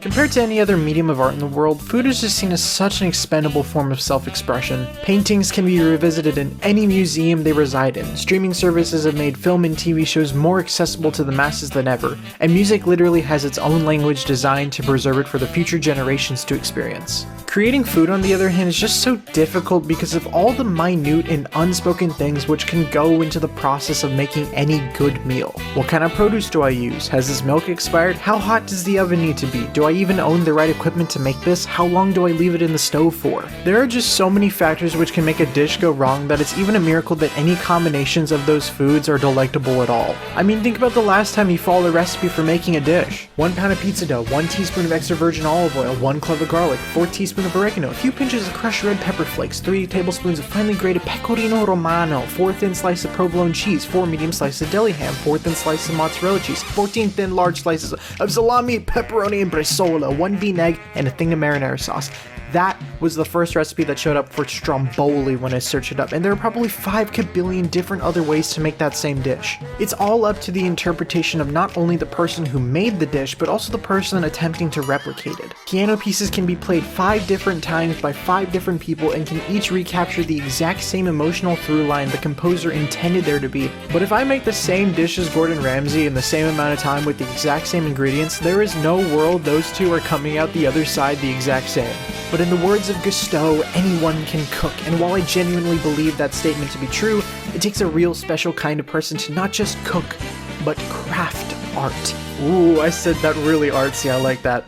Compared to any other medium of art in the world, food is just seen as such an expendable form of self-expression. Paintings can be revisited in any museum they reside in, streaming services have made film and TV shows more accessible to the masses than ever, and music literally has its own language designed to preserve it for the future generations to experience. Creating food, on the other hand, is just so difficult because of all the minute and unspoken things which can go into the process of making any good meal. What kind of produce do I use? Has this milk expired? How hot does the oven need to be? Do I even own the right equipment to make this? How long do I leave it in the stove for? There are just so many factors which can make a dish go wrong that it's even a miracle that any combinations of those foods are delectable at all. I mean, think about the last time you followed a recipe for making a dish. 1 pound of pizza dough, 1 teaspoon of extra virgin olive oil, 1 clove of garlic, 4 teaspoons of oregano, a few pinches of crushed red pepper flakes, 3 tablespoons of finely grated pecorino romano, 4 thin slices of provolone cheese, 4 medium slices of deli ham, 4 thin slices of mozzarella cheese, 14 thin large slices of salami, pepperoni, and bresaola, 1 bean egg, and a thing of marinara sauce. That was the first recipe that showed up for stromboli when I searched it up, and there are probably 5 kabillion different other ways to make that same dish. It's all up to the interpretation of not only the person who made the dish, but also the person attempting to replicate it. Piano pieces can be played 5 different times by 5 different people and can each recapture the exact same emotional through line the composer intended there to be. But if I make the same dish as Gordon Ramsay in the same amount of time with the exact same ingredients, there is no world those two are coming out the other side the exact same. But in the words of Gusteau, anyone can cook, and while I genuinely believe that statement to be true, it takes a real special kind of person to not just cook, but craft art. Ooh, I said that really artsy, I like that.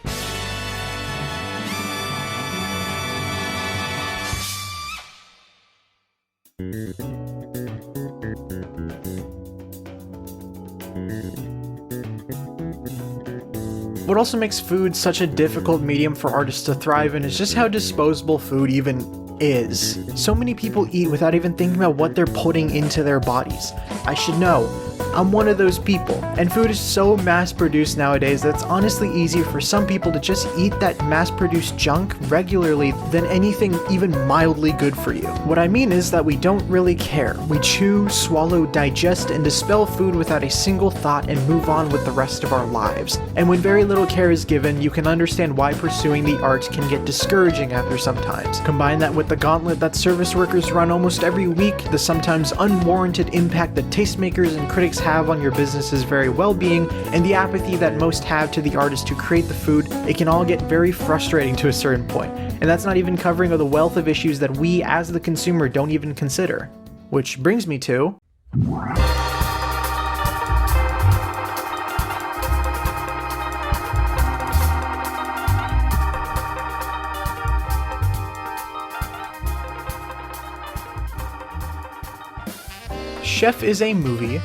What also makes food such a difficult medium for artists to thrive in is just how disposable food even is. So many people eat without even thinking about what they're putting into their bodies. I should know. I'm one of those people, and food is so mass-produced nowadays that it's honestly easier for some people to just eat that mass-produced junk regularly than anything even mildly good for you. What I mean is that we don't really care. We chew, swallow, digest, and dispel food without a single thought and move on with the rest of our lives. And when very little care is given, you can understand why pursuing the art can get discouraging after some times. Combine that with the gauntlet that service workers run almost every week, the sometimes unwarranted impact that tastemakers and critics have on your business's very well-being, and the apathy that most have to the artist who create the food, it can all get very frustrating to a certain point. And that's not even covering the wealth of issues that we as the consumer don't even consider. Which brings me to... Chef is a movie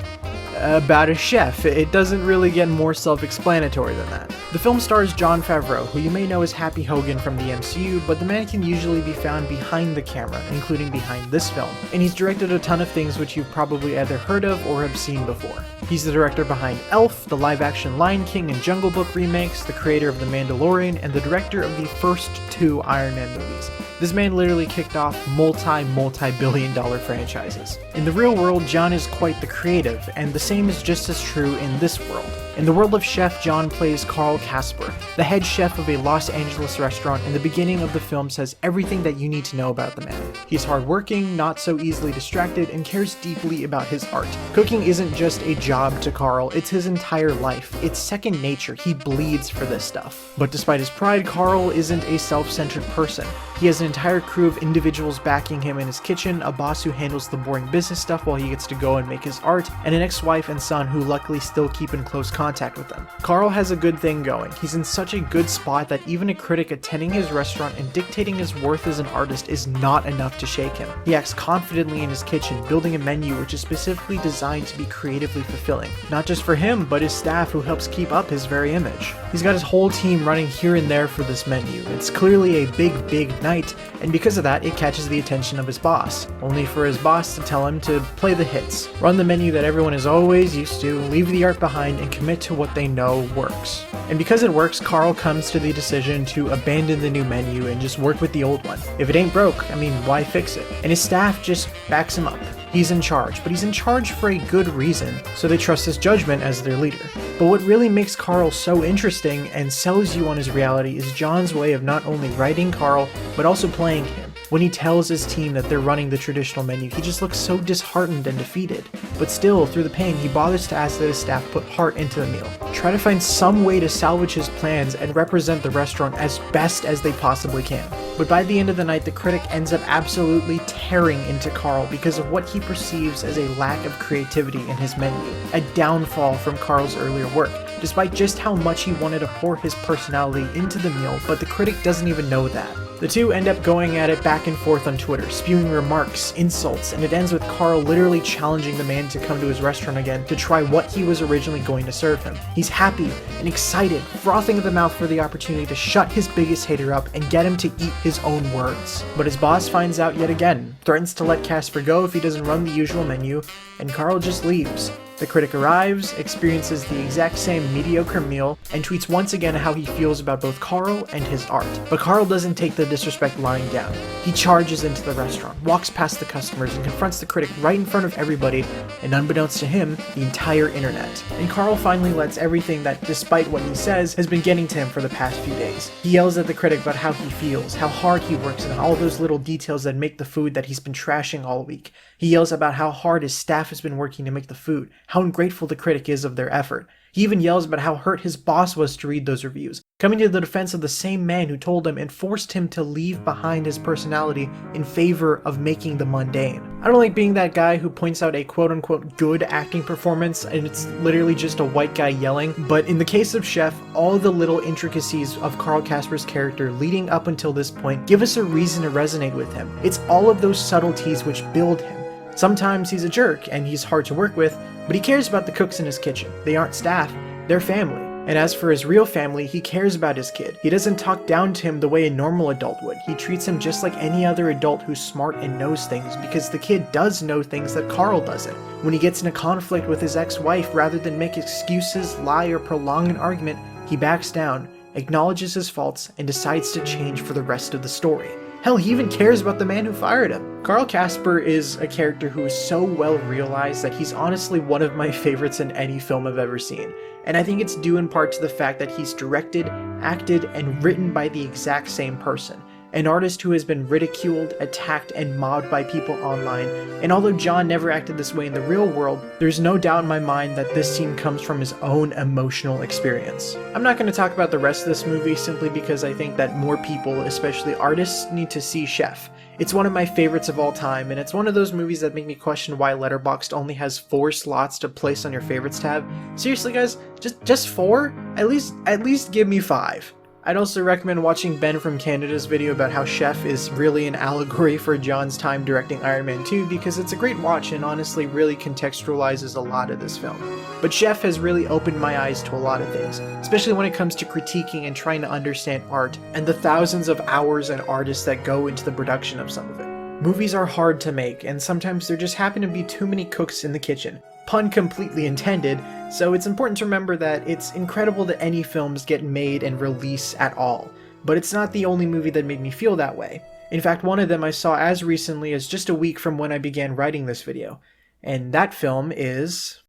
about a chef. It doesn't really get more self-explanatory than that. The film stars Jon Favreau, who you may know as Happy Hogan from the MCU, but the man can usually be found behind the camera, including behind this film, and he's directed a ton of things which you've probably either heard of or have seen before. He's the director behind Elf, the live-action Lion King and Jungle Book remakes, the creator of The Mandalorian, and the director of the first 2 Iron Man movies. This man literally kicked off multi-billion dollar franchises. In the real world, Jon is quite the creative, and the same is just as true in this world. In the world of Chef, Jon plays Carl Casper, the head chef of a Los Angeles restaurant, and the beginning of the film says everything that you need to know about the man. He's hardworking, not so easily distracted, and cares deeply about his art. Cooking isn't just a job to Carl, it's his entire life. It's second nature. He bleeds for this stuff. But despite his pride, Carl isn't a self-centered person. He has an entire crew of individuals backing him in his kitchen, a boss who handles the boring business stuff while he gets to go and make his art, and an ex-wife and son who luckily still keep in close contact with them. Carl has a good thing going. He's in such a good spot that even a critic attending his restaurant and dictating his worth as an artist is not enough to shake him. He acts confidently in his kitchen, building a menu which is specifically designed to be creatively fulfilling. Not just for him, but his staff who helps keep up his very image. He's got his whole team running here and there for this menu. It's clearly a big night, and because of that, it catches the attention of his boss, only for his boss to tell him to play the hits, run the menu that everyone is always used to, leave the art behind, and commit to what they know works. And because it works, Carl comes to the decision to abandon the new menu and just work with the old one. If it ain't broke, I mean, why fix it? And his staff just backs him up. He's in charge, but he's in charge for a good reason, so they trust his judgment as their leader. But what really makes Carl so interesting and sells you on his reality is John's way of not only writing Carl, but also playing him. When he tells his team that they're running the traditional menu, he just looks so disheartened and defeated. But still, through the pain, he bothers to ask that his staff put heart into the meal. Try to find some way to salvage his plans and represent the restaurant as best as they possibly can. But by the end of the night, the critic ends up absolutely tearing into Carl because of what he perceives as a lack of creativity in his menu, a downfall from Carl's earlier work, despite just how much he wanted to pour his personality into the meal, but the critic doesn't even know that. The two end up going at it back and forth on Twitter, spewing remarks, insults, and it ends with Carl literally challenging the man to come to his restaurant again to try what he was originally going to serve him. He's happy and excited, frothing at the mouth for the opportunity to shut his biggest hater up and get him to eat his own words. But his boss finds out yet again, threatens to let Casper go if he doesn't run the usual menu, and Carl just leaves. The critic arrives, experiences the exact same mediocre meal, and tweets once again how he feels about both Carl and his art. But Carl doesn't take the disrespect lying down. He charges into the restaurant, walks past the customers, and confronts the critic right in front of everybody, and unbeknownst to him, the entire internet. And Carl finally lets everything that, despite what he says, has been getting to him for the past few days. He yells at the critic about how he feels, how hard he works, and all those little details that make the food that he's been trashing all week. He yells about how hard his staff has been working to make the food, how ungrateful the critic is of their effort. He even yells about how hurt his boss was to read those reviews, coming to the defense of the same man who told him and forced him to leave behind his personality in favor of making the mundane. I don't like being that guy who points out a quote-unquote good acting performance and it's literally just a white guy yelling, but in the case of Chef, all the little intricacies of Carl Casper's character leading up until this point give us a reason to resonate with him. It's all of those subtleties which build him. Sometimes he's a jerk and he's hard to work with, but he cares about the cooks in his kitchen. They aren't staff, they're family. And as for his real family, he cares about his kid. He doesn't talk down to him the way a normal adult would. He treats him just like any other adult who's smart and knows things, because the kid does know things that Carl doesn't. When he gets in a conflict with his ex-wife, rather than make excuses, lie, or prolong an argument, he backs down, acknowledges his faults, and decides to change for the rest of the story. Hell, he even cares about the man who fired him. Carl Casper is a character who is so well realized that he's honestly one of my favorites in any film I've ever seen. And I think it's due in part to the fact that he's directed, acted, and written by the exact same person. An artist who has been ridiculed, attacked, and mobbed by people online, and although John never acted this way in the real world, there's no doubt in my mind that this scene comes from his own emotional experience. I'm not going to talk about the rest of this movie simply because I think that more people, especially artists, need to see Chef. It's one of my favorites of all time, and it's one of those movies that make me question why Letterboxd only has 4 slots to place on your favorites tab. Seriously guys, just 4? At least give me 5. I'd also recommend watching Ben from Canada's video about how Chef is really an allegory for John's time directing Iron Man 2 because it's a great watch and honestly really contextualizes a lot of this film. But Chef has really opened my eyes to a lot of things, especially when it comes to critiquing and trying to understand art and the thousands of hours and artists that go into the production of some of it. Movies are hard to make, and sometimes there just happen to be too many cooks in the kitchen. Pun completely intended, so it's important to remember that it's incredible that any films get made and release at all. But it's not the only movie that made me feel that way. In fact, one of them I saw as recently as just a week from when I began writing this video. And that film is...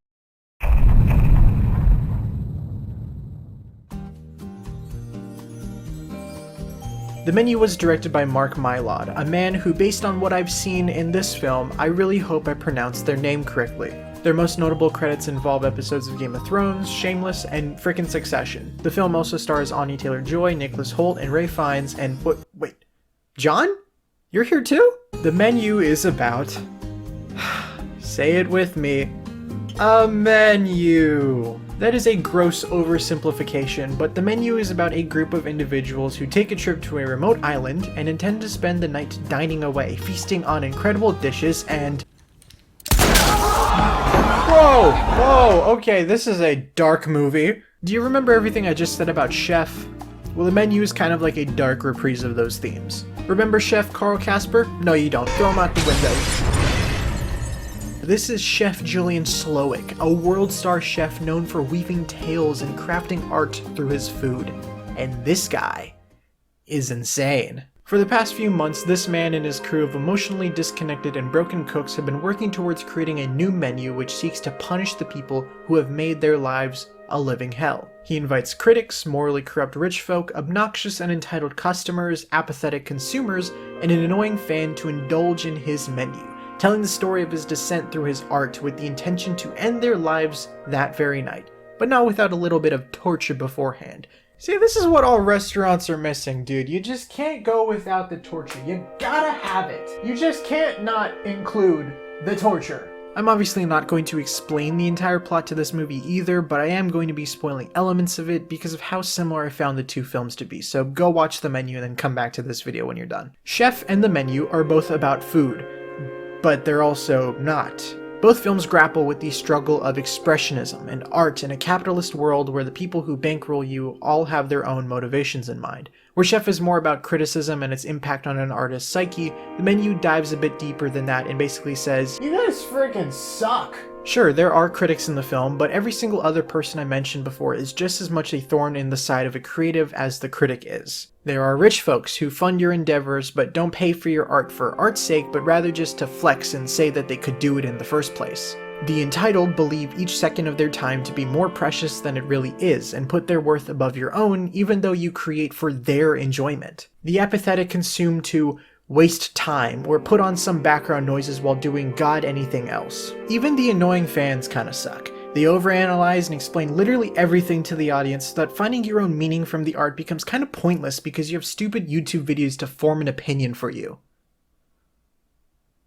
The Menu was directed by Mark Mylod, a man who, based on what I've seen in this film, I really hope I pronounced their name correctly. Their most notable credits involve episodes of Game of Thrones, Shameless, and frickin' Succession. The film also stars Anya Taylor-Joy, Nicholas Hoult, and Ralph Fiennes, and wait, John? You're here too? The Menu is about... say it with me. A menu! That is a gross oversimplification, but The Menu is about a group of individuals who take a trip to a remote island and intend to spend the night dining away, feasting on incredible dishes and... Whoa, okay, this is a dark movie. Do you remember everything I just said about Chef? Well, The Menu is kind of like a dark reprise of those themes. Remember Chef Carl Casper? No, you don't. Throw him out the window. This is Chef Julian Slowik, a world-star chef known for weaving tales and crafting art through his food. And this guy is insane. For the past few months, this man and his crew of emotionally disconnected and broken cooks have been working towards creating a new menu which seeks to punish the people who have made their lives a living hell. He invites critics, morally corrupt rich folk, obnoxious and entitled customers, apathetic consumers, and an annoying fan to indulge in his menu, telling the story of his descent through his art with the intention to end their lives that very night, but not without a little bit of torture beforehand. See, this is what all restaurants are missing, dude. You just can't go without the torture. You gotta have it. You just can't not include the torture. I'm obviously not going to explain the entire plot to this movie either, but I am going to be spoiling elements of it because of how similar I found the two films to be, so go watch the menu and then come back to this video when you're done. Chef and the Menu are both about food, but they're also not. Both films grapple with the struggle of expressionism and art in a capitalist world where the people who bankroll you all have their own motivations in mind. Where Chef is more about criticism and its impact on an artist's psyche, the Menu dives a bit deeper than that and basically says, "You guys freaking suck." Sure, there are critics in the film, but every single other person I mentioned before is just as much a thorn in the side of a creative as the critic is. There are rich folks who fund your endeavors but don't pay for your art for art's sake, but rather just to flex and say that they could do it in the first place. The entitled believe each second of their time to be more precious than it really is and put their worth above your own even though you create for their enjoyment. The apathetic consume to waste time or put on some background noises while doing god anything else. Even the annoying fans kinda suck. They overanalyze and explain literally everything to the audience so that finding your own meaning from the art becomes kinda pointless because you have stupid YouTube videos to form an opinion for you.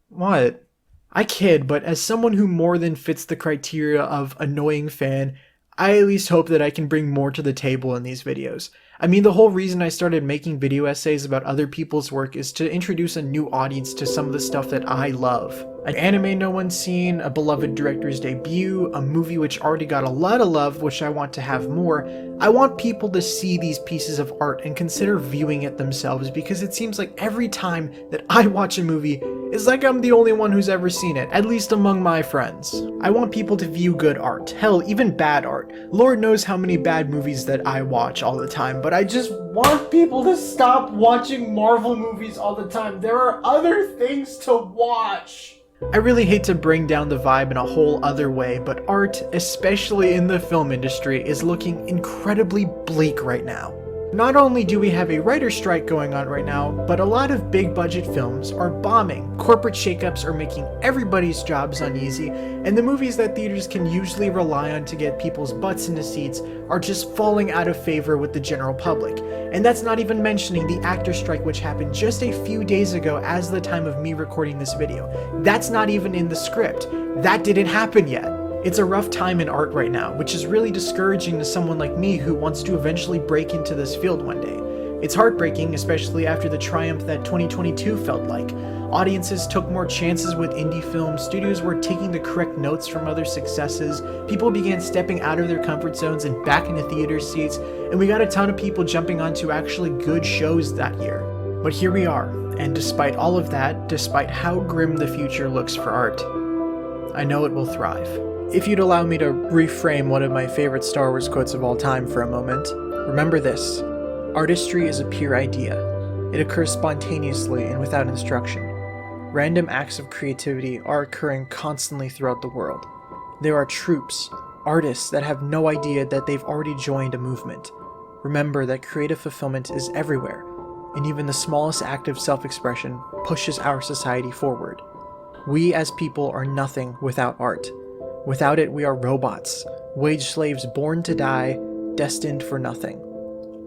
What? I kid, but as someone who more than fits the criteria of annoying fan, I at least hope that I can bring more to the table in these videos. I mean, the whole reason I started making video essays about other people's work is to introduce a new audience to some of the stuff that I love. An anime no one's seen, a beloved director's debut, a movie which already got a lot of love, which I want to have more. I want people to see these pieces of art and consider viewing it themselves because it seems like every time that I watch a movie, it's like I'm the only one who's ever seen it, at least among my friends. I want people to view good art, hell, even bad art. Lord knows how many bad movies that I watch all the time, but I just want people to stop watching Marvel movies all the time. There are other things to watch. I really hate to bring down the vibe in a whole other way, but art, especially in the film industry, is looking incredibly bleak right now. Not only do we have a writer's strike going on right now, but a lot of big budget films are bombing. Corporate shakeups are making everybody's jobs uneasy, and the movies that theaters can usually rely on to get people's butts into seats are just falling out of favor with the general public. And that's not even mentioning the actor's strike which happened just a few days ago as the time of me recording this video. That's not even in the script. That didn't happen yet. It's a rough time in art right now, which is really discouraging to someone like me who wants to eventually break into this field one day. It's heartbreaking, especially after the triumph that 2022 felt like. Audiences took more chances with indie films, studios were taking the correct notes from other successes, people began stepping out of their comfort zones and back into theater seats, and we got a ton of people jumping onto actually good shows that year. But here we are, and despite all of that, despite how grim the future looks for art, I know it will thrive. If you'd allow me to reframe one of my favorite Star Wars quotes of all time for a moment, remember this: artistry is a pure idea. It occurs spontaneously and without instruction. Random acts of creativity are occurring constantly throughout the world. There are troops, artists that have no idea that they've already joined a movement. Remember that creative fulfillment is everywhere, and even the smallest act of self-expression pushes our society forward. We as people are nothing without art. Without it, we are robots, wage slaves born to die, destined for nothing.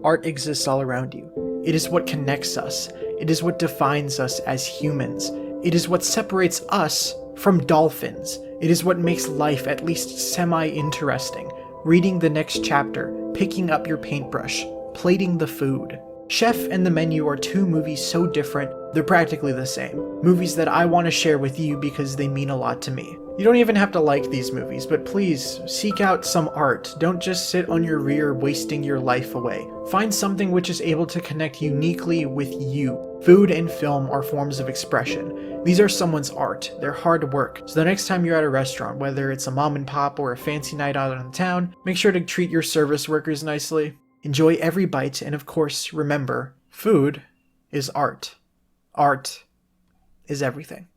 Art exists all around you. It is what connects us. It is what defines us as humans. It is what separates us from dolphins. It is what makes life at least semi-interesting. Reading the next chapter, picking up your paintbrush, plating the food. Chef and The Menu are two movies so different, they're practically the same. Movies that I want to share with you because they mean a lot to me. You don't even have to like these movies, but please seek out some art. Don't just sit on your rear wasting your life away. Find something which is able to connect uniquely with you. Food and film are forms of expression. These are someone's art, their hard work. So the next time you're at a restaurant, whether it's a mom and pop or a fancy night out in town, make sure to treat your service workers nicely. Enjoy every bite, and of course, remember, food is art. Art is everything.